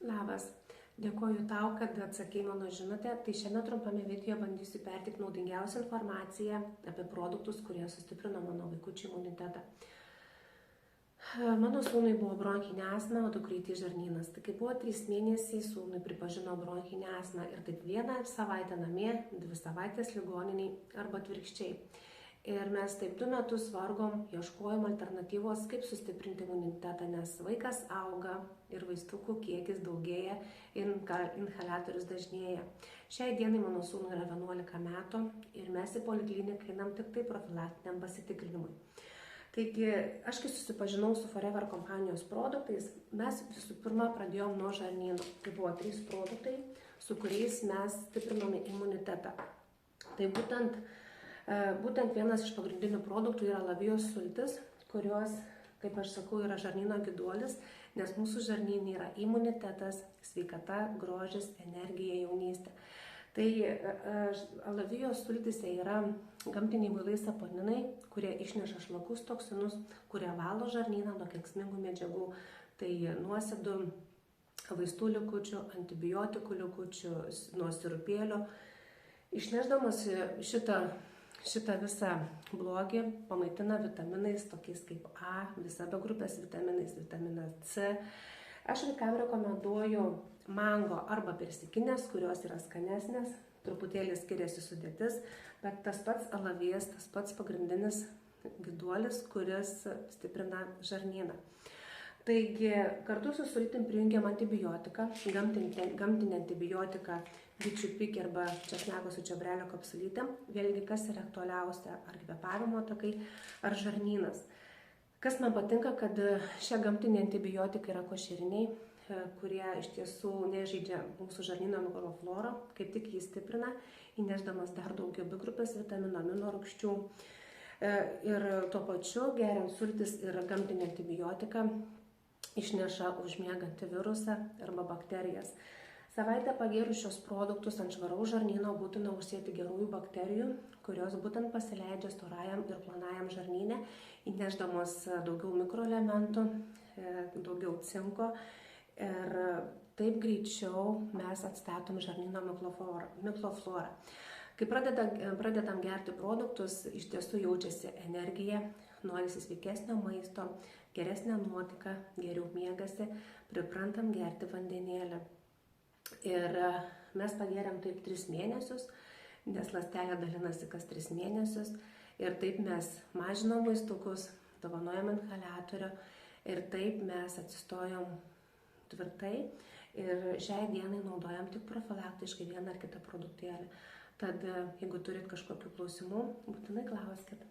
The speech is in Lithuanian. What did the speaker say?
Labas, dėkoju tau, kad atsakei mano žinutę. Tai šiame trumpame video bandysiu perteikti naudingiausią informaciją apie produktus, kurie sustiprino mano vaikučių imunitetą. Mano sūnui buvo bronchinė astma, o dukrytei žarnynas. Tai kai buvo 3 mėnesiai, sūnui pripažino bronchinę astmą ir taip 1 savaitę namie, 2 savaitės ligoniniai arba atvirkščiai. Ir mes taip 2 metus vargom, ieškojom alternatyvos, kaip sustiprinti imunitetą, nes vaikas auga ir vaistukų kiekis daugėja, inhaliatorius dažnėja. Šiai dienai mano sūnui yra 11 metų ir mes į polikliniką einam tik tai profilaktiniam pasitikrinimui. Taigi, aš kai susipažinau su Forever kompanijos produktais, mes visų pirma pradėjom nuo žarnyno. Tai buvo 3 produktai, su kuriais mes stiprinome imunitetą. Tai būtent vienas iš pagrindinių produktų yra alavijos sultis, kurios, kaip aš sakau, yra žarnyno gyduolis, nes mūsų žarnynai yra imunitetas, sveikata, grožis, energija, jaunystė. Tai alavijos sultise yra gamtiniai muilai saponinai, kurie išneša šlakus toksinus, kurie valo žarnyną nuo kenksmingų medžiagų. Tai nuosėdų, vaistų likučių, antibiotikų likučių, nuo sirupėlio. Išnešdamas šitą visą blogį pamaitina vitaminais, tokiais kaip A, visa B grupės vitaminais, vitaminas C. Aš vaikam rekomenduoju mango arba persikinės, kurios yra skanesnės, truputėlį skiriasi sudėtis, bet tas pats alavijas, tas pats pagrindinis gyduolis, kuris stiprina žarnyną. Taigi, kartu su sultim prijungiam antibiotiką, gamtinį antibiotiką, bičių pikį arba česnako su čiobrelio kapsulytėm. Vėlgi, kas yra aktualiausia, ar kvėpavimo takai, ar žarnynas. Kas man patinka, kad šie gamtiniai antibiotikai yra košeriniai, kurie iš tiesų nežaidžia mūsų žarnyno mikroflorą, kaip tik jį stiprina, įnešdamas dar daugiau B grupės vitamino, amino rūgščių. Ir tuo pačiu geriant sultis ir gamtinį antibiotiką išneša užmiegantį virusą arba bakterijas. Savaitę pagėrus šios produktus ant švaraus žarnyno būtina užsėti gerųjų bakterijų, kurios būtent pasileidžia storajam ir plonajam žarnyne, įnešdamos daugiau mikroelementų, daugiau cinko ir taip greičiau mes atstatom žarnyno mikroflorą. Kai pradedam gerti produktus, iš tiesų jaučiasi energija, norisi sveikesnio maisto, geresnė nuotaika, geriau miegasi, priprantam gerti vandenėlį. Ir mes pageriam taip 3 mėnesius, nes ląstelė dalinasi kas 3 mėnesius. Ir taip mes mažinam vaistukus, dovanojam inhaliatorių ir taip mes atsistojom tvirtai. Ir šiai dienai naudojam tik profilaktiškai vieną ar kitą produktėlį. Tad jeigu turit kažkokių klausimų, būtinai klauskit.